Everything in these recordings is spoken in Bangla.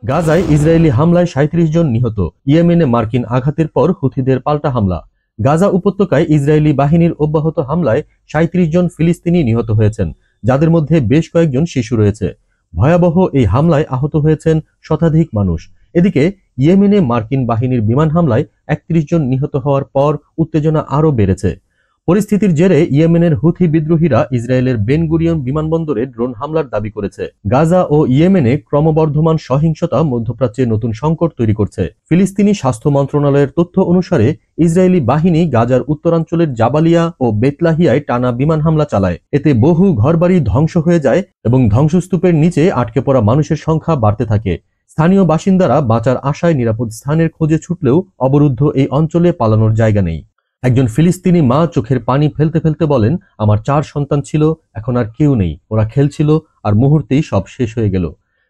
গাজায় ইসরায়েলি হামলায় ৩৭ জন নিহত। ইয়েমেনে মার্কিন আঘাতের পর হুথিদের পাল্টা হামলা। গাজা উপত্যকায় ইসরায়েলি বাহিনীর অব্যাহত হামলায় ৩৭ জন ফিলিস্তিনি নিহত হয়েছেন, যাদের মধ্যে বেশ কয়েকজন শিশু রয়েছে। ভয়াবহ এই হামলায় আহত হয়েছেন শতাধিক মানুষ। এদিকে ইয়েমেনে মার্কিন বাহিনীর বিমান হামলায় ৩১ জন নিহত হওয়ার পর উত্তেজনা আরও বেড়েছে। পরিস্থিতির জেরে ইয়েমেনের হুথি বিদ্রোহীরা ইসরায়েলের বেন গুরিয়ন বিমানবন্দরে ড্রোন হামলার দাবি করেছে। গাজা ও ইয়েমেনে ক্রমবর্ধমান সহিংসতা মধ্যপ্রাচ্যে নতুন সংকট তৈরি করছে। ফিলিস্তিনি স্বাস্থ্য মন্ত্রণালয়ের তথ্য অনুসারে ইসরায়েলি বাহিনী গাজার উত্তরাঞ্চলের জাবালিয়া ও বেতলাহিয়ায় টানা বিমান হামলা চালায়। এতে বহু ঘরবাড়ি ধ্বংস হয়ে যায় এবং ধ্বংসস্তূপের নিচে আটকে পড়া মানুষের সংখ্যা বাড়তে থাকে। স্থানীয় বাসিন্দারা বাঁচার আশায় নিরাপদ স্থানের খোঁজে ছুটলেও অবরুদ্ধ এই অঞ্চলে পালানোর জায়গা নেই। একজন ফিলিস্তিনি মা চোখের পানি ফেলতে ফেলতে বলেন, আমার 4 সন্তান ছিল, এখন আর কেউ নেই। ওরা খেলছিল আর মুহূর্তেই সব শেষ হয়ে গেল।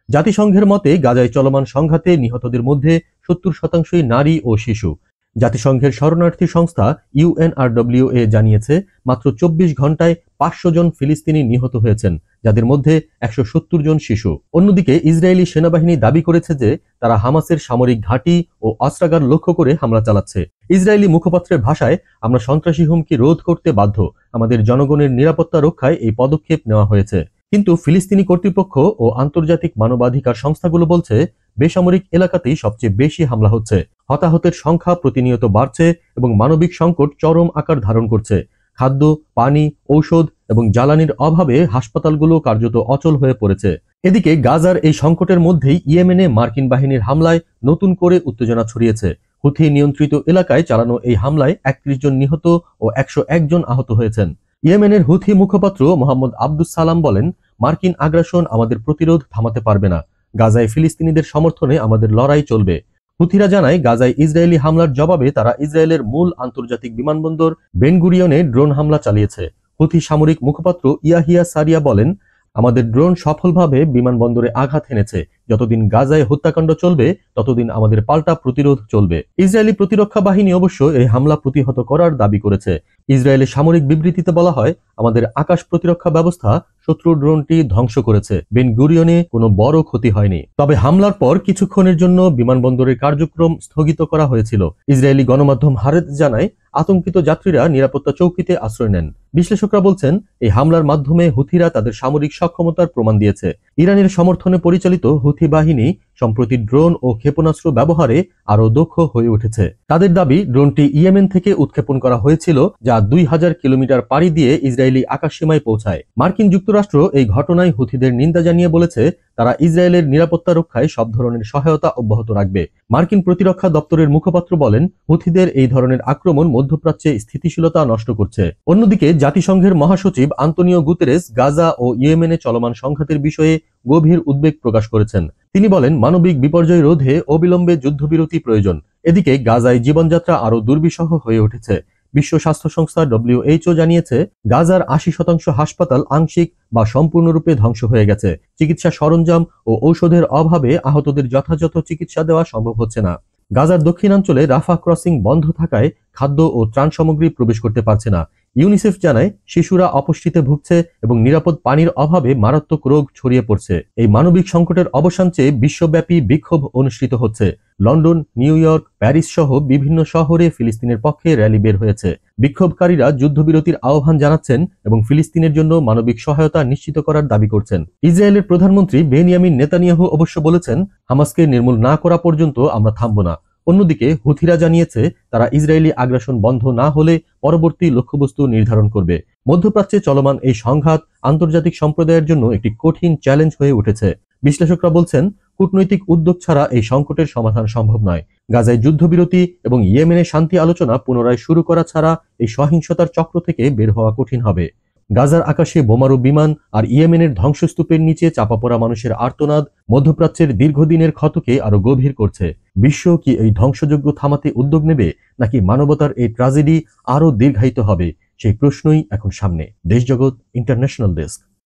জাতিসংঘের মতে গাজায় চলমান সংঘাতে নিহতদের মধ্যে ৭০% নারী ও শিশু। জাতিসংঘের শরণার্থী সংস্থা UNRWA জানিয়েছে, মাত্র ২৪ ঘন্টায় ৫০০ জন ফিলিস্তিনি নিহত হয়েছেন, যাদের মধ্যে ১৭০ জন শিশু। অন্যদিকে ইসরায়েলি সেনাবাহিনী দাবি করেছে যে তারা হামাসের সামরিক ঘাঁটি ও অস্ত্রাগার লক্ষ্য করে হামলা চালাচ্ছে। ইসরায়েলি মুখপাত্রের ভাষায়, আমরা সন্ত্রাসী হুমকি রোধ করতে বাধ্য। আমাদের জনগণের নিরাপত্তা রক্ষায় এই পদক্ষেপ নেওয়া হয়েছে। কিন্তু ফিলিস্তিনি কর্তৃপক্ষ ও আন্তর্জাতিক মানবাধিকার সংস্থাগুলো বলছে, বেসামরিক এলাকাতেই সবচেয়ে বেশি হামলা হচ্ছে। হতাহতের সংখ্যা প্রতিনিয়ত বাড়ছে এবং মানবিক সংকট চরম আকার ধারণ করছে। খাদ্য, পানি, ঔষধ এবং জ্বালানির অভাবে হাসপাতালগুলো কার্যত অচল হয়ে পড়েছে। এদিকে গাজার এই সংকটের মধ্যেই ইয়েমেনে মার্কিন বাহিনীর হামলায় নতুন করে উত্তেজনা ছড়িয়েছে। হুথি নিয়ন্ত্রিত এলাকায় চালানো এই হামলায় ৩১ জন নিহত ও ১০১ জন আহত হয়েছেন। ইয়েমেনের হুথি মুখপাত্র মোহাম্মদ আব্দুস সালাম বলেন, মার্কিন আগ্রাসন আমাদের প্রতিরোধ থামাতে পারবে না। গাজায় ফিলিস্তিনিদের সমর্থনে আমাদের লড়াই চলবে। হুথিরা জানায়, গাজায় ইসরায়েলি হামলার জবাবে তারা ইসরায়েলের মূল আন্তর্জাতিক বিমানবন্দর বেন গুরিয়নে ড্রোন হামলা চালিয়েছে। হুথি সামরিক মুখপাত্র ইয়াহিয়া সারিয়া বলেন, আমাদের ড্রোন সফলভাবে বিমানবন্দরে আঘাত এনেছে। যতদিন গাজায় হত্যাকাণ্ড চলবে ততদিন আমাদের পাল্টা প্রতিরোধ চলবে। ইসরায়েলি প্রতিরক্ষা বাহিনী অবশ্য এই হামলা প্রতিহত করার দাবি করেছে। ইসরায়েলের সামরিক বিবৃতিতে বলা হয়, আমাদের আকাশ প্রতিরক্ষা ব্যবস্থা শত্রু ড্রোনটি ধ্বংস করেছে। বেন গুরিয়নে কোনো বড় ক্ষতি হয়নি। তবে হামলার পর কিছুক্ষণের জন্য বিমানবন্দরের কার্যক্রম স্থগিত করা হয়েছিল। ইসরায়েলি গণমাধ্যম হারেতজ জানায়, আতঙ্কিত যাত্রীরা নিরাপত্তা চৌকিতে আশ্রয় নেন। বিশ্লেষকরা বলছেন, এই হামলার মাধ্যমে হুথিরা তাদের সামরিক সক্ষমতার প্রমাণ দিয়েছে। ইরানের সমর্থনে পরিচালিত হুথি বাহিনী সম্প্রতি ড্রোন ও ক্ষেপণাস্ত্র ব্যবহারে আরও দক্ষ হয়ে উঠেছে। তাদের দাবি, ড্রোনটি ইয়েমেন থেকে উৎক্ষেপণ করা হয়েছিল, যা ২০০০ কিলোমিটার পাড়ি দিয়ে ইসরায়েলি আকাশসীমায় পৌঁছায়। মার্কিন যুক্তরাষ্ট্র এই ঘটনায় হুথিদের নিন্দা জানিয়ে বলেছে, তারা ইসরায়েলের নিরাপত্তা রক্ষায় সব ধরনের সহায়তা অব্যাহত রাখবে। মার্কিন প্রতিরক্ষা দপ্তরের মুখপাত্র বলেন, হুথিদের এই ধরনের আক্রমণ মধ্যপ্রাচ্যে স্থিতিশীলতা নষ্ট করছে। অন্যদিকে জাতিসংঘের মহাসচিব আন্তোনিও গুতেরেস গাজা ও ইয়েমেনে চলমান সংঘাতের বিষয়ে গভীর উদ্বেগ প্রকাশ করেছেন। তিনি বলেন, মানবিক বিপর্যয় রোধে অবিলম্বে যুদ্ধবিরতি প্রয়োজন। এদিকে গাজায় জীবনযাত্রা আরও দুর্বিষহ হয়ে উঠেছে। বিশ্ব স্বাস্থ্য সংস্থা WHO জানিয়েছে, গাজার ৮০% হাসপাতাল আংশিক বা সম্পূর্ণরূপে ধ্বংস হয়ে গেছে। চিকিৎসা সরঞ্জাম ও ঔষধের অভাবে আহতদের যথাযথ চিকিৎসা দেওয়া সম্ভব হচ্ছে না। গাজার দক্ষিণাঞ্চলে রাফা ক্রসিং বন্ধ থাকায় খাদ্য ও ত্রাণ সামগ্রী প্রবেশ করতে পারছে না। ইউনিসেফ জানায়, শিশুরা অপুষ্টিতে ভুগছে এবং নিরাপদ পানির অভাবে মারাত্মক রোগ ছড়িয়ে পড়ছে। এই মানবিক সংকটের অবসান চেয়ে বিশ্বব্যাপী বিক্ষোভ অনুষ্ঠিত হচ্ছে। লন্ডন, নিউ ইয়র্ক, প্যারিস সহ বিভিন্ন শহরে ফিলিস্তিনের পক্ষে র্যালি বের হয়েছে। বিক্ষোভকারীরা যুদ্ধবিরতির আহ্বান জানাচ্ছেন এবং ফিলিস্তিনের জন্য মানবিক সহায়তা নিশ্চিত করার দাবি করছেন। ইসরায়েলের প্রধানমন্ত্রী বেনিয়ামিন নেতানিয়াহু অবশ্য বলেছেন, হামাসকে নির্মূল না করা পর্যন্ত আমরা থামব না। অন্যদিকে হুথিরা জানিয়েছে, তারা ইসরায়েলি আগ্রাসন বন্ধ না হলে পরবর্তী লক্ষ্যবস্তু নির্ধারণ করবে। মধ্যপ্রাচ্যে চলমান এই সংঘাত আন্তর্জাতিক সম্প্রদায়ের জন্য একটি কঠিন চ্যালেঞ্জ হয়ে উঠেছে। বিশ্লেষকরা বলছেন, কূটনৈতিক উদ্যোগ ছাড়া এই সংকটের সমাধান সম্ভব নয়। গাজায় যুদ্ধবিরতি এবং ইয়েমেনে শান্তি আলোচনা পুনরায় শুরু করা ছাড়া এই সহিংসতার চক্র থেকে বের হওয়া কঠিন হবে। গাজার আকাশে বোমারু বিমান আর ইয়েমেনের ধ্বংসস্তূপের নিচে চাপা পড়া মানুষের আর্তনাদ মধ্যপ্রাচ্যের দীর্ঘদিনের ক্ষতকে আরো গভীর করছে। বিশ্ব কি এই ধ্বংসযজ্ঞ থামাতে উদ্যোগ নেবে, নাকি মানবতার এই ট্র্যাজেডি আরো দীর্ঘায়িত হবে? সেই প্রশ্নই এখন সামনে। দেশজগৎ ইন্টারন্যাশনাল ডেস্ক।